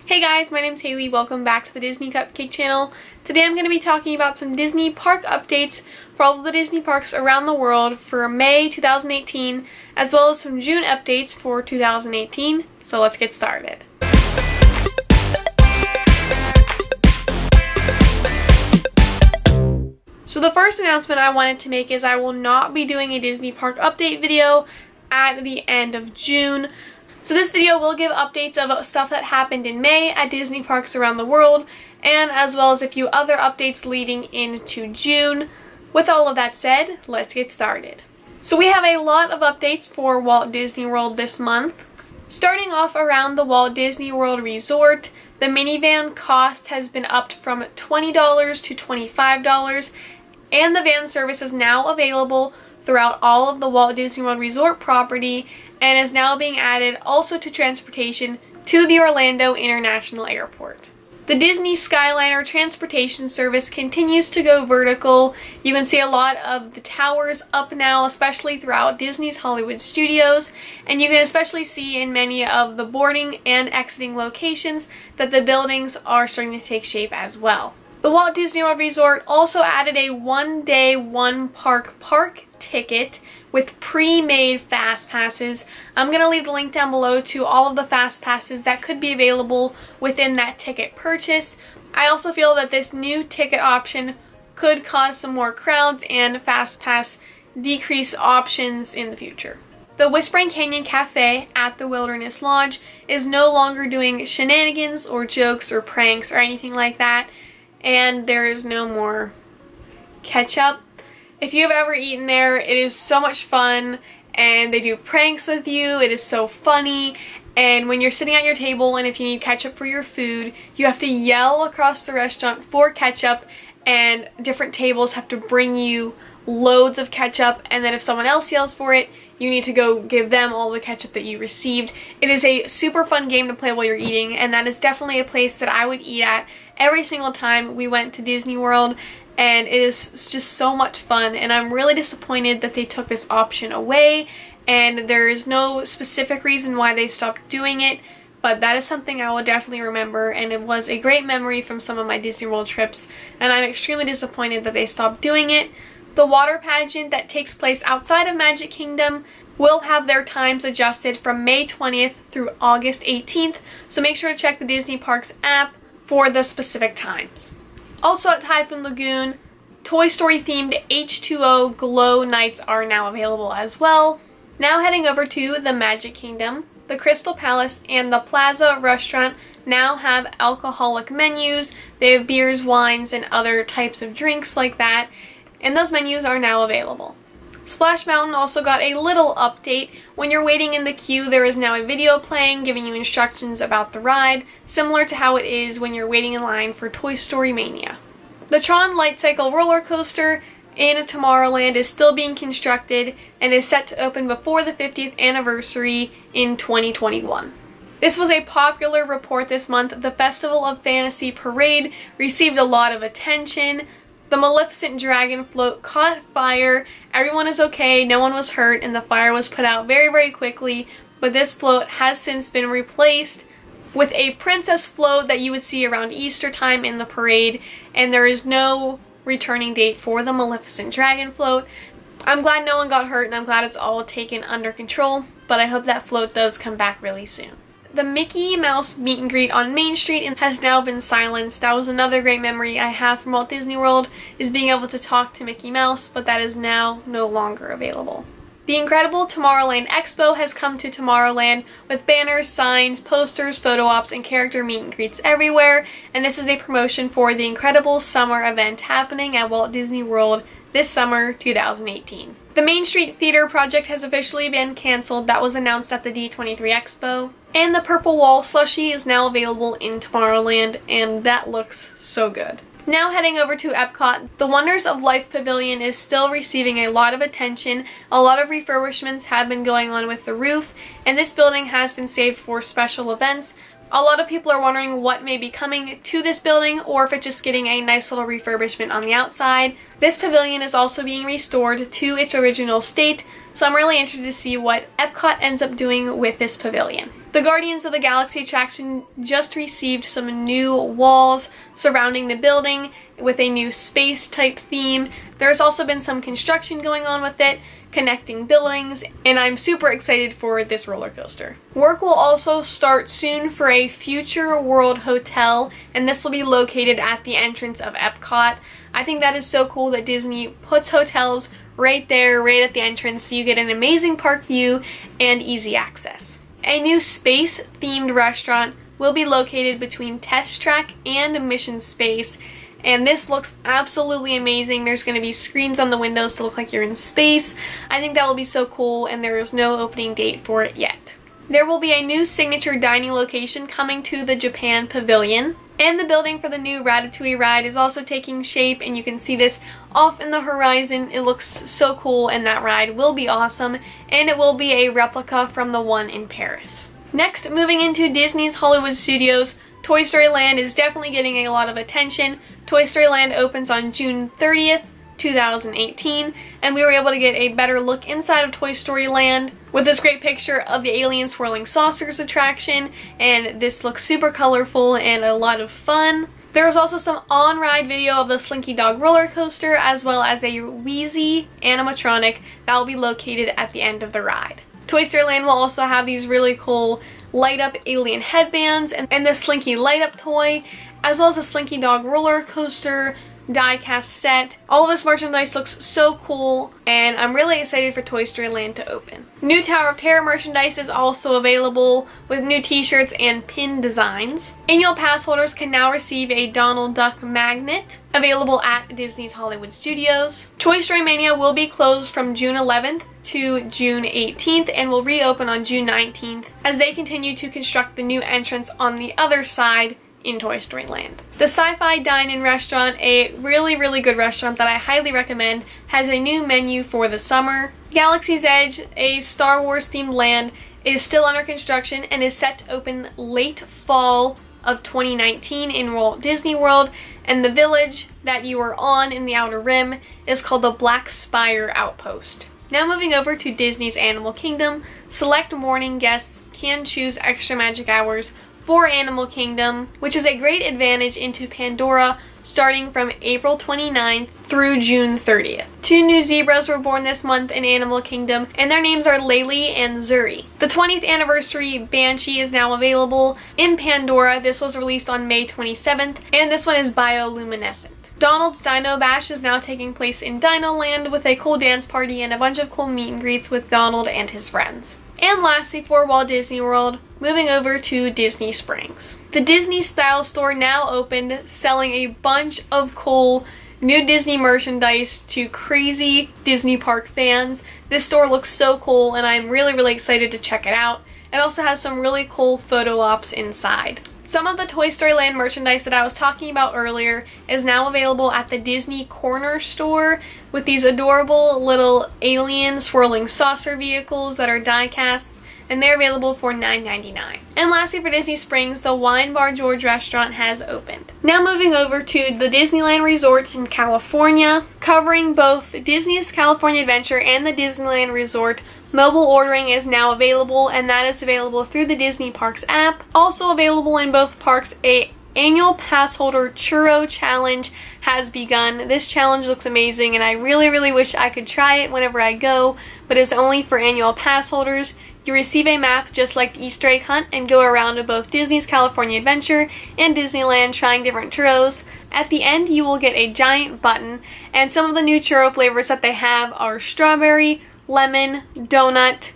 Hey guys, my name's Haley. Welcome back to the Disney Cupcake channel. Today I'm going to be talking about some Disney park updates for all of the Disney parks around the world for May 2018, as well as some June updates for 2018. So let's get started. So the first announcement I wanted to make is I will not be doing a Disney park update video at the end of June. So this video will give updates of stuff that happened in May at Disney parks around the world, and as well as a few other updates leading into June. With all of that said, let's get started. So we have a lot of updates for Walt Disney World this month. Starting off around the Walt Disney World Resort, the minivan cost has been upped from $20 to $25, and the van service is now available throughout all of the Walt Disney World Resort property, and is now being added also to transportation to the Orlando International Airport. The Disney Skyliner transportation service continues to go vertical. You can see a lot of the towers up now, especially throughout Disney's Hollywood Studios, and you can especially see in many of the boarding and exiting locations that the buildings are starting to take shape as well. The Walt Disney World Resort also added a one-day, one-park ticket with pre-made fast passes. I'm going to leave the link down below to all of the fast passes that could be available within that ticket purchase. I also feel that this new ticket option could cause some more crowds and fast pass decrease options in the future. The Whispering Canyon Cafe at the Wilderness Lodge is no longer doing shenanigans or jokes or pranks or anything like that, and there is no more ketchup. If you've ever eaten there, it is so much fun, and they do pranks with you. It is so funny, and when you're sitting at your table and if you need ketchup for your food, you have to yell across the restaurant for ketchup, and different tables have to bring you loads of ketchup, and then if someone else yells for it, you need to go give them all the ketchup that you received. It is a super fun game to play while you're eating, and that is definitely a place that I would eat at every single time we went to Disney World. And it is just so much fun, and I'm really disappointed that they took this option away, and there is no specific reason why they stopped doing it, but that is something I will definitely remember, and it was a great memory from some of my Disney World trips, and I'm extremely disappointed that they stopped doing it. The water pageant that takes place outside of Magic Kingdom will have their times adjusted from May 20th through August 18th, so make sure to check the Disney Parks app for the specific times. Also at Typhoon Lagoon, Toy Story themed H2O Glow Nights are now available as well. Now heading over to the Magic Kingdom, the Crystal Palace and the Plaza restaurant now have alcoholic menus. They have beers, wines, and other types of drinks like that, and those menus are now available. Splash Mountain also got a little update. When you're waiting in the queue, there is now a video playing giving you instructions about the ride, similar to how it is when you're waiting in line for Toy Story Mania. The Tron Light Cycle roller coaster in Tomorrowland is still being constructed and is set to open before the 50th anniversary in 2021. This was a popular report this month. The Festival of Fantasy Parade received a lot of attention. The Maleficent Dragon float caught fire. Everyone is okay, no one was hurt, and the fire was put out very, very quickly, but this float has since been replaced with a princess float that you would see around Easter time in the parade, and there is no returning date for the Maleficent Dragon float. I'm glad no one got hurt, and I'm glad it's all taken under control, but I hope that float does come back really soon. The Mickey Mouse meet and greet on Main Street has now been silenced. That was another great memory I have from Walt Disney World, is being able to talk to Mickey Mouse, but that is now no longer available. The incredible Tomorrowland Expo has come to Tomorrowland with banners, signs, posters, photo ops, and character meet and greets everywhere, and this is a promotion for the incredible summer event happening at Walt Disney World this summer 2018. The Main Street Theater project has officially been canceled. That was announced at the D23 Expo. And the Purple Wall slushie is now available in Tomorrowland, and that looks so good. Now heading over to Epcot, the Wonders of Life Pavilion is still receiving a lot of attention. A lot of refurbishments have been going on with the roof, and this building has been saved for special events. A lot of people are wondering what may be coming to this building or if it's just getting a nice little refurbishment on the outside. This pavilion is also being restored to its original state, so I'm really interested to see what Epcot ends up doing with this pavilion. The Guardians of the Galaxy attraction just received some new walls surrounding the building with a new space type theme. There's also been some construction going on with it, connecting buildings, and I'm super excited for this roller coaster. Work will also start soon for a Future World hotel, and this will be located at the entrance of Epcot. I think that is so cool that Disney puts hotels right there, right at the entrance, so you get an amazing park view and easy access. A new space-themed restaurant will be located between Test Track and Mission Space, and this looks absolutely amazing. There's going to be screens on the windows to look like you're in space. I think that will be so cool, and there is no opening date for it yet. There will be a new signature dining location coming to the Japan Pavilion, and the building for the new Ratatouille ride is also taking shape, and you can see this off in the horizon. It looks so cool, and that ride will be awesome, and it will be a replica from the one in Paris. Next, moving into Disney's Hollywood Studios, Toy Story Land is definitely getting a lot of attention. Toy Story Land opens on June 30th, 2018, and we were able to get a better look inside of Toy Story Land with this great picture of the Alien Swirling Saucers attraction, and this looks super colorful and a lot of fun. There's also some on-ride video of the Slinky Dog roller coaster, as well as a Wheezy animatronic that will be located at the end of the ride. Toy Story Land will also have these really cool light-up alien headbands and the Slinky light-up toy, as well as a Slinky Dog roller coaster die-cast set. All of this merchandise looks so cool, and I'm really excited for Toy Story Land to open. New Tower of Terror merchandise is also available with new t-shirts and pin designs. Annual pass holders can now receive a Donald Duck magnet available at Disney's Hollywood Studios. Toy Story Mania will be closed from June 11th to June 18th and will reopen on June 19th as they continue to construct the new entrance on the other side in Toy Story Land. The Sci-Fi Dine-In restaurant, a really good restaurant that I highly recommend, has a new menu for the summer. Galaxy's Edge, a Star Wars themed land, is still under construction and is set to open late fall of 2019 in Walt Disney World, and the village that you are on in the Outer Rim is called the Black Spire Outpost. Now moving over to Disney's Animal Kingdom, select morning guests can choose extra magic hours for Animal Kingdom, which is a great advantage into Pandora starting from April 29th through June 30th. 2 new zebras were born this month in Animal Kingdom, and their names are Laylee and Zuri. The 20th anniversary Banshee is now available in Pandora. This was released on May 27th, and this one is bioluminescent. Donald's Dino Bash is now taking place in Dino Land with a cool dance party and a bunch of cool meet and greets with Donald and his friends. And lastly, for Walt Disney World, moving over to Disney Springs. The Disney Style Store now opened, selling a bunch of cool new Disney merchandise to crazy Disney Park fans. This store looks so cool, and I'm really excited to check it out. It also has some really cool photo ops inside. Some of the Toy Story Land merchandise that I was talking about earlier is now available at the Disney Corner store with these adorable little alien swirling saucer vehicles that are die-cast, and they're available for $9.99. And lastly, for Disney Springs, the Wine Bar George restaurant has opened. Now moving over to the Disneyland Resort in California, covering both Disney's California Adventure and the Disneyland Resort. Mobile ordering is now available, and that is available through the Disney Parks app. Also available in both parks, a annual pass holder churro challenge has begun. This challenge looks amazing, and I really wish I could try it whenever I go, but it's only for annual pass holders. You receive a map just like the Easter egg hunt and go around to both Disney's California Adventure and Disneyland trying different churros. At the end, you will get a giant button, and some of the new churro flavors that they have are strawberry, lemon, donut,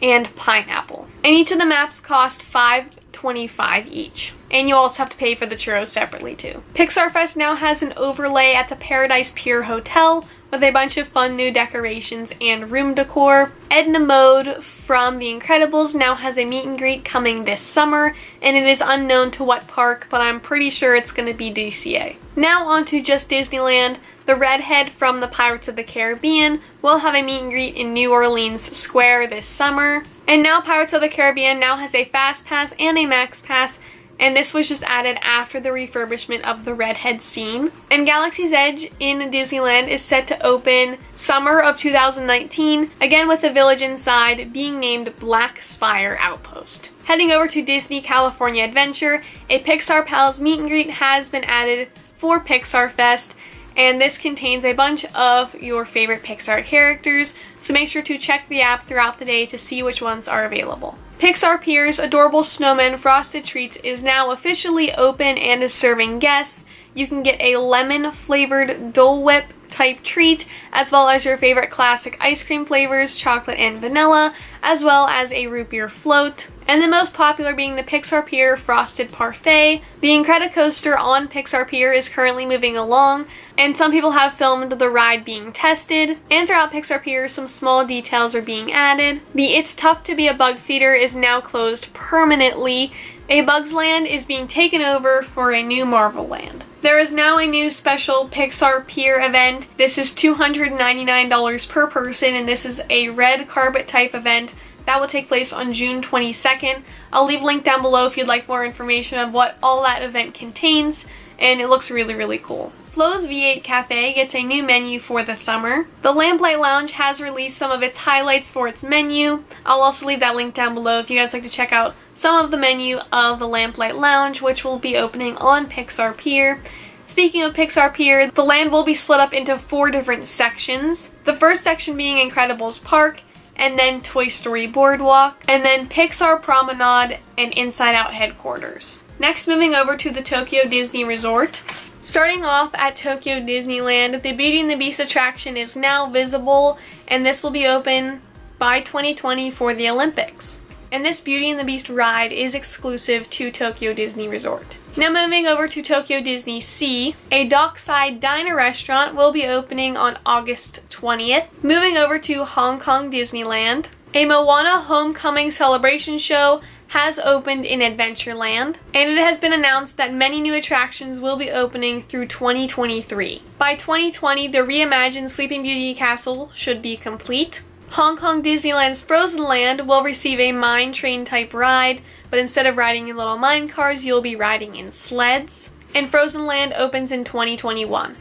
and pineapple. And each of the maps cost $5.25 each. And you also have to pay for the churros separately too. Pixar Fest now has an overlay at the Paradise Pier Hotel with a bunch of fun new decorations and room decor. Edna Mode from The Incredibles now has a meet and greet coming this summer, and it is unknown to what park, but I'm pretty sure it's going to be DCA. Now on to just Disneyland. The redhead from the Pirates of the Caribbean will have a meet and greet in New Orleans Square this summer. And now Pirates of the Caribbean now has a Fast Pass and a Max Pass and this was just added after the refurbishment of the Redhead scene. And Galaxy's Edge in Disneyland is set to open summer of 2019, again with the village inside being named Black Spire Outpost. Heading over to Disney California Adventure, a Pixar Pals meet and greet has been added for Pixar Fest, and this contains a bunch of your favorite Pixar characters, so make sure to check the app throughout the day to see which ones are available. Pixar Pier's Adorable Snowman Frosted Treats is now officially open and is serving guests. You can get a lemon flavored Dole Whip type treat, as well as your favorite classic ice cream flavors, chocolate and vanilla, as well as a root beer float. And the most popular being the Pixar Pier Frosted Parfait. The Incredicoaster on Pixar Pier is currently moving along, and some people have filmed the ride being tested. And throughout Pixar Pier, some small details are being added. The It's Tough to Be a Bug Theater is now closed permanently. A Bugs Land is being taken over for a new Marvel Land. There is now a new special Pixar Pier event. This is $299 per person, and this is a red carpet type event that will take place on June 22nd. I'll leave a link down below if you'd like more information of what all that event contains, and it looks really, really cool. Flo's V8 Cafe gets a new menu for the summer. The Lamplight Lounge has released some of its highlights for its menu. I'll also leave that link down below if you guys like to check out some of the menu of the Lamplight Lounge, which will be opening on Pixar Pier. Speaking of Pixar Pier, the land will be split up into 4 different sections. The first section being Incredibles Park, and then Toy Story Boardwalk, and then Pixar Promenade and Inside Out Headquarters. Next, moving over to the Tokyo Disney Resort. Starting off at Tokyo Disneyland, the Beauty and the Beast attraction is now visible, and this will be open by 2020 for the Olympics. And this Beauty and the Beast ride is exclusive to Tokyo Disney Resort. Now moving over to Tokyo Disney Sea, a dockside diner restaurant will be opening on August 20th. Moving over to Hong Kong Disneyland, a Moana Homecoming celebration show has opened in Adventureland, and it has been announced that many new attractions will be opening through 2023. By 2020, the reimagined Sleeping Beauty Castle should be complete. Hong Kong Disneyland's Frozen Land will receive a mine train type ride, but instead of riding in little mine cars, you'll be riding in sleds. And Frozen Land opens in 2021.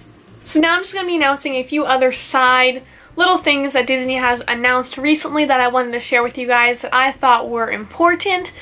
So now I'm just going to be announcing a few other side little things that Disney has announced recently that I wanted to share with you guys that I thought were important.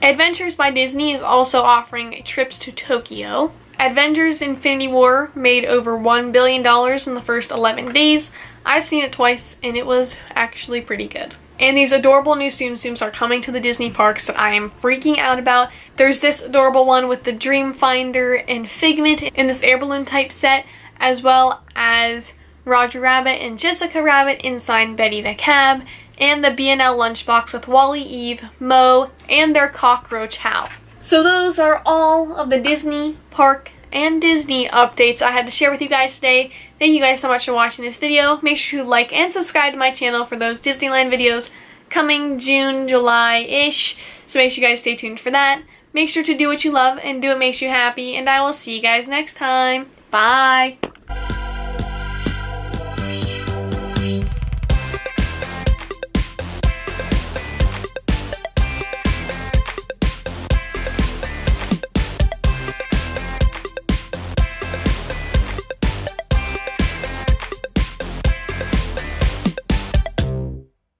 Adventures by Disney is also offering trips to Tokyo. Avengers Infinity War made over $1 billion in the first 11 days. I've seen it twice, and it was actually pretty good. And these adorable new Tsum Tsums are coming to the Disney parks that I am freaking out about. There's this adorable one with the Dream Finder and Figment in this air balloon type set, as well as Roger Rabbit and Jessica Rabbit inside Betty the Cab, and the B&L lunchbox with Wally, Eve, Mo, and their cockroach Hal. So those are all of the Disney park and Disney updates I had to share with you guys today. Thank you guys so much for watching this video. Make sure to like and subscribe to my channel for those Disneyland videos coming June, July-ish. So make sure you guys stay tuned for that. Make sure to do what you love and do what makes you happy, and I will see you guys next time. Bye!